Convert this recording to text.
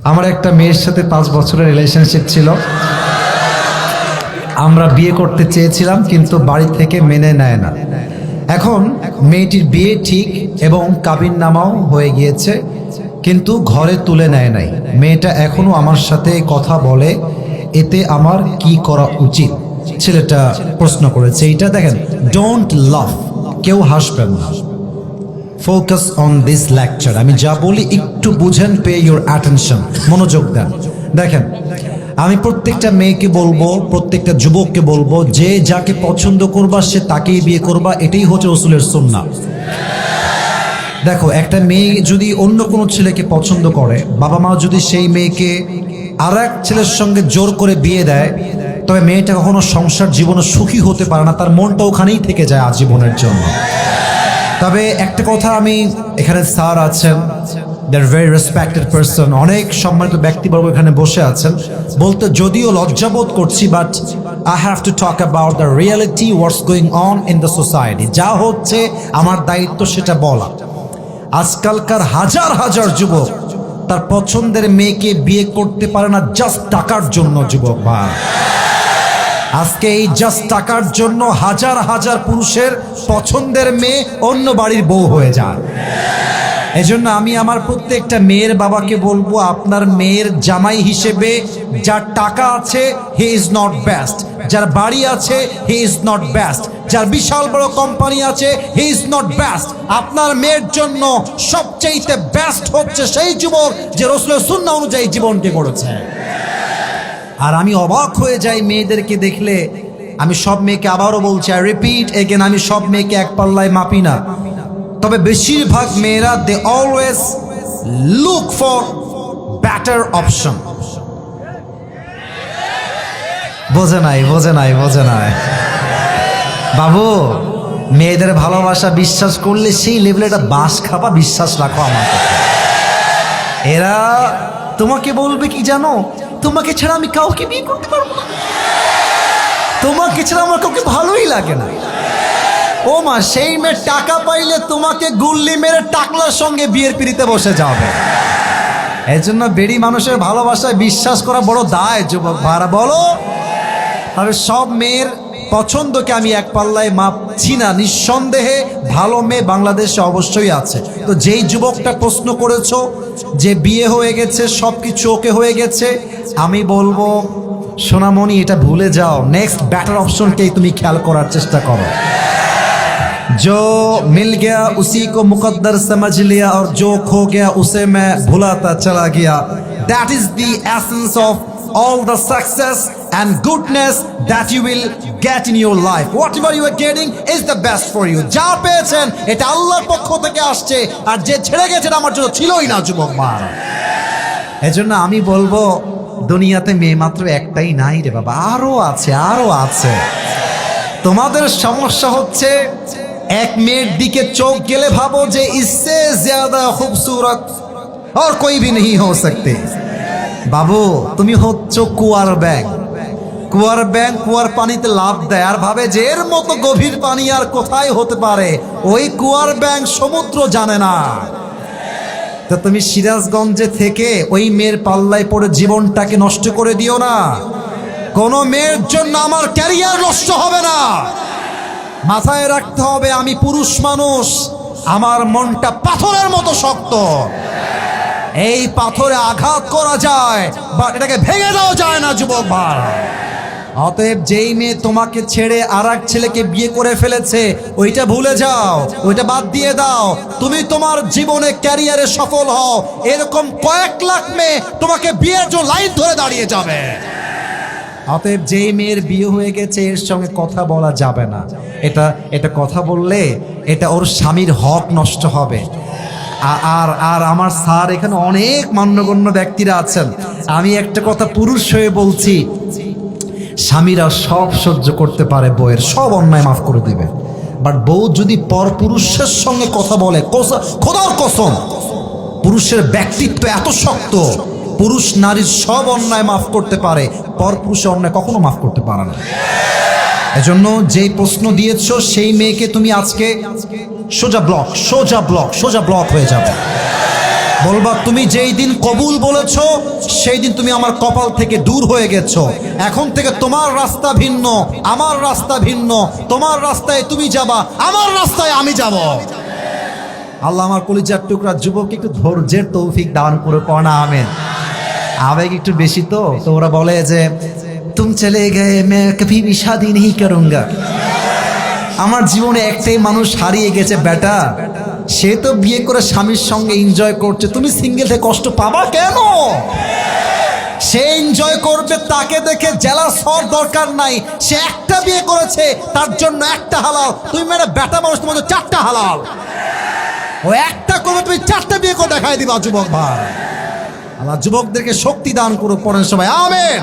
আমার একটা মেয়ের সাথে 5 বছরের রিলেশনশিপ ছিল। আমরা বিয়ে করতে চেয়েছিলাম কিন্তু বাড়ি থেকে মেনে নেয় না। এখন মেয়েটির বিয়ে ঠিক এবং কাবিননামাও হয়ে গিয়েছে, কিন্তু ঘরে তুলে নেয় নাই। মেয়েটা এখনো আমার সাথে কথা বলে, এতে আমার কি করা উচিত? ছেলেটা প্রশ্ন করেছে। এইটা দেখেন, ডোন্ট লাভ, কেউ হাসবেন না। Focus on this lecture. আমি যা বলি একটু বুঝেন, পে ইউর অ্যাটেনশন, মনোযোগ দেন। দেখেন, আমি প্রত্যেকটা মেয়েকে বলবো, প্রত্যেকটা যুবককে বলবো, যে যাকে পছন্দ করবা সে তাকেই বিয়ে করবা। এটাই হচ্ছে রাসূলের সুন্নাহ। দেখো, একটা মেয়ে যদি অন্য কোনো ছেলেকে পছন্দ করে, বাবা মা যদি সেই মেয়েকে আর এক ছেলের সঙ্গে জোর করে বিয়ে দেয়, তবে মেয়েটা কখনো সংসার জীবনে সুখী হতে পারে না, তার মনটা ওখানেই থেকে যায় আজীবনের জন্য। তবে একটা কথা, আমি এখানে স্যার আছেন, দে আর ভেরি রেসপেক্টেড পারসন, অনেক সম্মানিত ব্যক্তিবর্গ এখানে বসে আছেন, বলতে যদিও লজ্জাবোধ করছি, but I have to talk about the reality, what's going on in the society. যা হচ্ছে আমার দায়িত্ব সেটা বলা। আজকালকার হাজার হাজার যুবক তার পছন্দের মেয়েকে বিয়ে করতে পারে না জাস্ট টাকার জন্য। যুবক ভাই, আজকে এই জাস্ট টাকার জন্য হাজার হাজার পুরুষের পছন্দের মেয়ে অন্য বাড়ির বউ হয়ে যায়। এজন্য আমি আমার প্রত্যেকটা মেয়ের বাবাকে বলবো, আপনার মেয়ের জামাই হিসেবে যার টাকা আছে হি ইজ নট বেস্ট, যার বাড়ি আছে হি ইজ নট বেস্ট, যার বিশাল বড় কোম্পানি আছে হি ইজ নট বেস্ট। আপনার মেয়ের জন্য সবচেয়ে বেস্ট হচ্ছে সেই যুবক যে রাসূলের সুন্নাহ অনুযায়ী জীবনকে গড়েছে। আর আমি অবাক হয়ে যাই মেয়েদেরকে দেখলে। আমি সব মেয়েকে আবারও বলছি, আই রিপিট এগেন, আমি সব মেয়েকে এক পাল্লায় মাপি না, তবে বেশিরভাগ মেয়েরা they always look for better option. বোঝে নাই বাবু, মেয়েদের ভালোবাসা বিশ্বাস করলে সেই লেভেলে একটা বাস খাবা, বিশ্বাস রাখো আমার কথা। এরা তোমাকে বলবে কি জানো, তোমাকে ছাড়া আমি কাউকে বিয়ে করতে পারবো না, তোমাকে ছাড়া আমার কাউকে ভালোই লাগে না। ও মা, সেই মেয়ে টাকা পাইলে তোমাকে গুল্লি মেরে টাকলার সঙ্গে বিয়ের পিড়িতে বসে যাবে। এই জন্য বেড়ি মানুষের ভালোবাসায় বিশ্বাস করা বড় দায়। যুবক ভাড়া বলো, তবে সব মেয়ের পছন্দকে আমি এক পাল্লায় মাপছি না। নিঃসন্দেহে ভালো মেয়ে বাংলাদেশে অবশ্যই আছে। তো যেই যুবকটা প্রশ্ন করেছো যে বিয়ে হয়ে গেছে, সব কিছু ওকে হয়ে গেছে, আমি বলবো সোনামণি, এটা ভুলে যাও। নেক্সট বেটার অপশনকেই তুমি খেয়াল করার চেষ্টা করো। जो मिल गया उसी को मुकद्दर समझ लिया और जो खो गया उसे मैं भुलाता चला गया। That is the essence of all the success and goodness that you will get in your life. Whatever you are getting is the best for you. যা পেয়েছেন এটা আল্লাহর পক্ষ থেকে আসছে, আর যে ছেড়ে গেছেন আমার জন্য ছিলই না। যুবক মা, এজন্য আমি বলবো, দুনিয়াতে মেয়ে মাত্র একটাই নাই রে বাবা, আরো আছে। তোমাদের সমস্যা হচ্ছে এক মেয়ের দিকে চোখ গেলে ভাবো যে ইসসে জ্যাদা খুবসুরত আর কোই ভি नहीं हो सकते। বাবু, তুমি হচ্ছ কুয়ার ব্যাং। কুয়ার পানিতে লাফ দেয় আর ভাবে যে এর মতো গভীর পানি আর কোথায় হতে পারে। ওই কুয়ার ব্যাং সমুদ্র জানে না। তো তুমি সিরাজগঞ্জে থেকে ওই মেয়ের পাল্লায় পড়ে জীবনটাকে নষ্ট করে দিও না। কোন মেয়ের জন্য আমার ক্যারিয়ার নষ্ট হবে না। মাথায় রাখতে হবে, আমি পুরুষ মানুষ, আমার মনটা পাথরের মতো শক্ত। এই পাথরে আঘাত করা যায়, বাট এটাকে ভেঙে দেওয়া যায় না। যুবক ভাই, অতএব যেই মেয়ে তোমাকে ছেড়ে আর এক ছেলেকে বিয়ে করে ফেলেছে, ওইটা ভুলে যাও, ওইটা বাদ দিয়ে দাও। তুমি তোমার জীবনে ক্যারিয়ারে সফল হও। এরকম কয়েক লাখ মেয়ে তোমাকে বিয়ের জন্য লাইন ধরে দাঁড়িয়ে যাবে। অতএব যেই মেয়ের বিয়ে হয়ে গেছে এর সঙ্গে কথা বলা যাবে না। এটা কথা বললে এটা ওর স্বামীর হক নষ্ট হবে। আর আমার স্যার এখানে অনেক মান্যগণ্য ব্যক্তিরা আছেন, আমি একটা কথা পুরুষ হয়ে বলছি, স্বামীরা সব সহ্য করতে পারে, বউয়ের সব অন্যায় মাফ করে দিবে। বাট বউ যদি পর পুরুষের সঙ্গে কথা বলে, খোদার কসম, পুরুষের ব্যক্তিত্ব এত শক্ত, পুরুষ নারীর সব অন্যায় মাফ করতে পারে, পর পুরুষের অন্যায় কখনো মাফ করতে পারে না। এজন্য যেই প্রশ্ন দিয়েছো সেই মেয়েকে তুমি আজকে সোজা ব্লক হয়ে যাবে। বলবা তুমি যেই দিন কবুল বলেছো সেই দিন তুমি আমার কপাল থেকে দূর হয়ে গেছো। এখন থেকে তোমার রাস্তা ভিন্ন, আমার রাস্তা ভিন্ন। তোমার রাস্তায় তুমি যাবা, আমার রাস্তায় আমি যাব। আল্লাহ আমার কলিজার টুকরা যুবক একটু ধৈর্যের তৌফিক দান করে পড়া আমেন। আবেগ একটু বেশি তো ওরা বলে যে তুম চলে গয়ে মে কভি ভি শাদি नहीं करूंगा। আমার জীবনে একটাই মানুষ হারিয়ে গেছে বেটা, সে তো বিয়ে করে স্বামীর সঙ্গে এনজয় করছে, তুমি সিঙ্গেল থেকে কষ্ট পাবা কেন? সে এনজয় করবে, তাকে দেখে জেলাস হওয়ার দরকার নাই। সে একটা বিয়ে করেছে, তার জন্য একটা হালাল। তুমি মেয়েরা বেটা মানুষ, তোমার চারটা হালাল। ও একটা করবে, তুমি চারটা বিয়ে করে দেখাই দিবা। যুবক ভাই, আল্লাহ যুবকদেরকে শক্তি দান করুক, পড়েন সবাই আমেন।